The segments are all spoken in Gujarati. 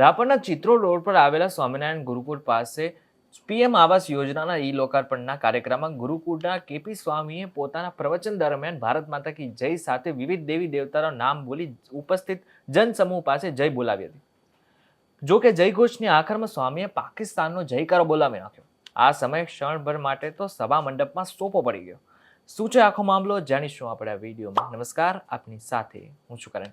રાપરના ચિત્રોડ રોડ પર આવેલા સ્વામિનારાયણ ગુરુકુળ પાસે પીએમ આવાસ યોજનાના લોકાર્પણના કાર્યક્રમમાં ગુરુકુળના કેપી સ્વામીએ પોતાના પ્રવચન દરમિયાન ભારત માતા કી જય સાથે વિવિધ દેવી દેવતાના નામ બોલી ઉપસ્થિત જનસમૂહ પાસે જય બોલાવી હતી. જો કે જયઘોષની આખરમાં સ્વામીએ પાકિસ્તાનનો જયકારો બોલાવી નાખ્યો. આ સમયે ક્ષણભર માટે તો સભા મંડપમાં સોપો પડી ગયો. શું છે આખો મામલો જાણીશું આપણે આ વિડીયોમાં. નમસ્કાર, આપની સાથે હું છું કરણ.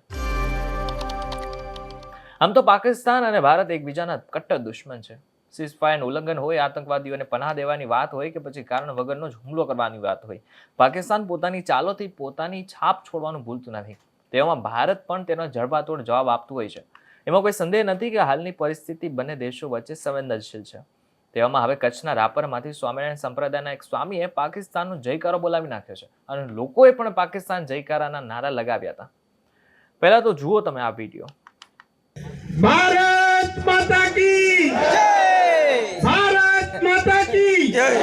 આમ તો પાકિસ્તાન અને ભારત એકબીજાના કટ્ટર દુશ્મન છે. સીઝફાયરનું ઉલ્લંઘન હોય, આતંકવાદીઓને પનાહ દેવાની વાત હોય કે પછી કારણ વગરનો જ હુમલો કરવાની વાત હોય, પાકિસ્તાન પોતાની ચાલોથી પોતાની છાપ છોડવાનું ભૂલતું નથી. તેવામાં ભારત પણ તેનો જડબાતોડ જવાબ આપતું હોય છે. એમાં કોઈ સંદેહ નથી કે હાલની પરિસ્થિતિ બંને દેશો વચ્ચે સંવેદનશીલ છે. તેવામાં હવે કચ્છના રાપરમાંથી સ્વામિનારાયણ સંપ્રદાયના એક સ્વામીએ પાકિસ્તાનનો જયકારો બોલાવી નાખ્યો છે અને લોકોએ પણ પાકિસ્તાન જયકારાના નારા લગાવ્યા હતા. પહેલા તો જુઓ તમે આ વિડીયો. भारत माता की जय, भारत माता की जय,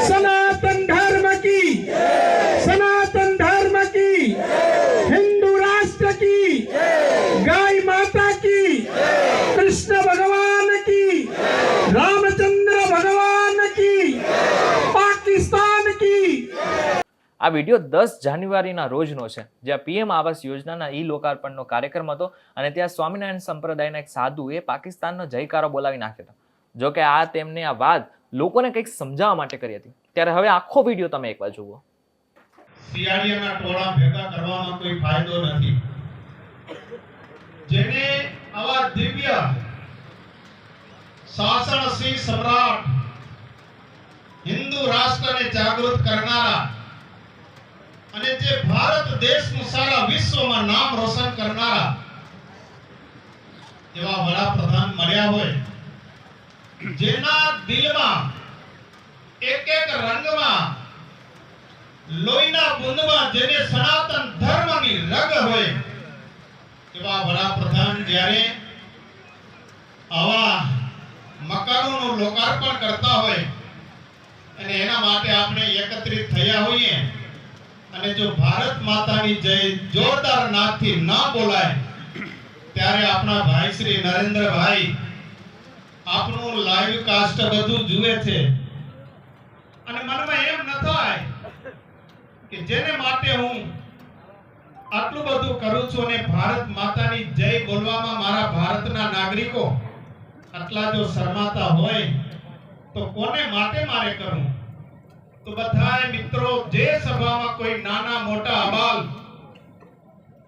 सनातन धर्म की जय, सनातन धर्म की जय, हिंदू राष्ट्र की जय, गाय माता की जय, कृष्ण भगवान की जय, रामचंद्र भगवान की जय, पाकिस्तान की जय. આ વિડીયો 10 જાન્યુઆરીના રોજનો છે, જ્યાં પીએમ આવાસ યોજનાના લોકાર્પણનો કાર્યક્રમ હતો અને ત્યાં સ્વામિનારાયણ સંપ્રદાયના એક સાધુએ પાકિસ્તાનનો જયકારો બોલાવી નાખ્યો હતો. જો કે આ તેમને આ વાત લોકોને કંઈક સમજાવવા માટે કરી હતી. ત્યારે હવે આખો વિડીયો તમે એકવાર જુઓ. શિયાળિયાના ટોળા ભેગા કરવામાં કોઈ ફાયદો નથી. જેને આવા દિવ્ય શાસનશીલ સમ્રાટ હિન્દુ રાષ્ટ્રને જાગૃત કરનારા અને જે ભારત દેશનું સારા વિશ્વમાં નામ રોશન કરનારા એવા વડાપ્રધાન મળ્યા હોય, જેના દિલમાં એક એક રંગમાં લોહીના બુંદમાં જેને સનાતન ધર્મની રગ હોય, એવા વડાપ્રધાન જ્યારે આવા મકાનોનું લોકાર્પણ કરતા હોય અને એના માટે આપણે એકત્રિત થયા હોઈએ અને જો ભારત માતાની જય જોરદાર નાદથી ના બોલાય, ત્યારે આપણા ભાઈ શ્રી નરેન્દ્રભાઈ આપનું લાઈવ કાસ્ટ બધું જુએ છે અને મનમાં એમ ન થાય કે જેને માટે હું આટલું બધું કરું છું અને ભારત માતાની જય બોલવામાં મારા ભારતના નાગરિકો આટલા જો શરમાતા હોય તો કોને માટે મારે કરવું? તો બધાય મિત્રો, જે સભામાં કોઈ નાના મોટા અબાલ,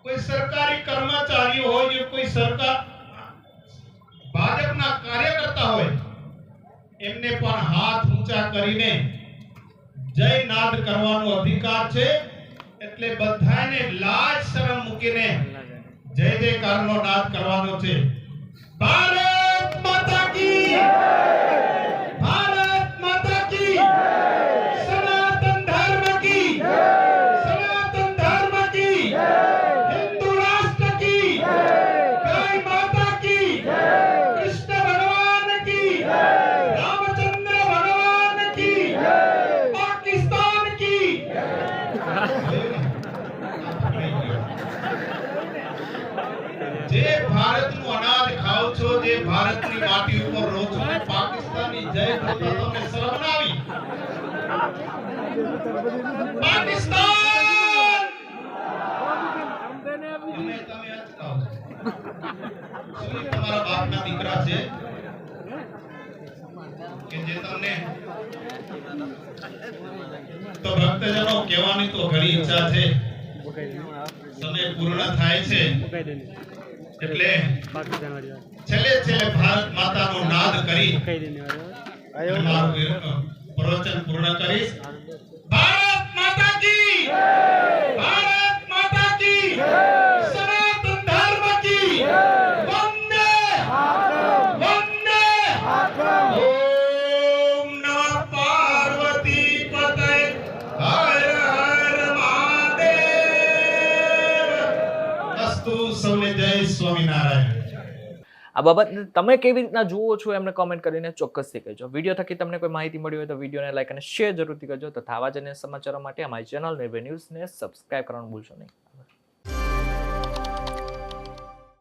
કોઈ સરકારી કર્મચારીઓ હોય, કોઈ સરકાર ભાજપના કાર્યકર્તા હોય, એમને પણ હાથ ઊંચા કરીને જય નાદ કરવાનો અધિકાર છે. એટલે બધાને લાજ શરમ મૂકીને જય જયકારનો નાદ કરવાનો છે. ભારત માતા કી જય, ભારત માતા કી જય, સનાતન ધર્મ કી જય, સનાતન ધર્મ કી જય, હિન્દુ રાષ્ટ્ર કી જય, ગાય માતા કી જય, કૃષ્ણ ભગવાન કી જય, રામચંદ્ર ભગવાન કી જય, પાકિસ્તાન કી જય. જે ભારતનું અનાજ ખાઓ છો, જે ભારતની માટી ઉપર રહો છો, પાકિસ્તાનની જય બોલતા તમને શરમ ના આવી? પાકિસ્તાન તમે અચકાઓ છો. શું તમારા બાપના દીકરા છે કે જે તમને તો ભક્તજનો કહેવાની તો ઘણી ઈચ્છા છે, સમય પૂર્ણ થાય છે એટલે છેલ્લે છેલ્લે ભારત માતાનો નાદ કરી મારું પ્રવચન પૂર્ણ કરીશ. ભારત માતા કી જય, ભારત માતા કી જય, સનાતન ધર્મ કી જય, વંદે વંદે ઓમ નમઃ પાર્વતી પતય હર હર મહાદેવ. અસ્તુ. સૌને જય સ્વામિનારાયણ. આ બાબતને તમે કેવી રીતના જુઓ છો એમને કોમેન્ટ કરીને ચોક્કસથી કહેજો. વિડીયો થકી તમને કોઈ માહિતી મળી હોય તો વિડીયોને લાઈક અને શેર જરૂરથી કરજો તથા આવા જ અન્ય સમાચારો માટે અમારી ચેનલ નિર્ભય ન્યૂઝને સબસ્ક્રાઇબ કરવાનું ભૂલશો નહીં.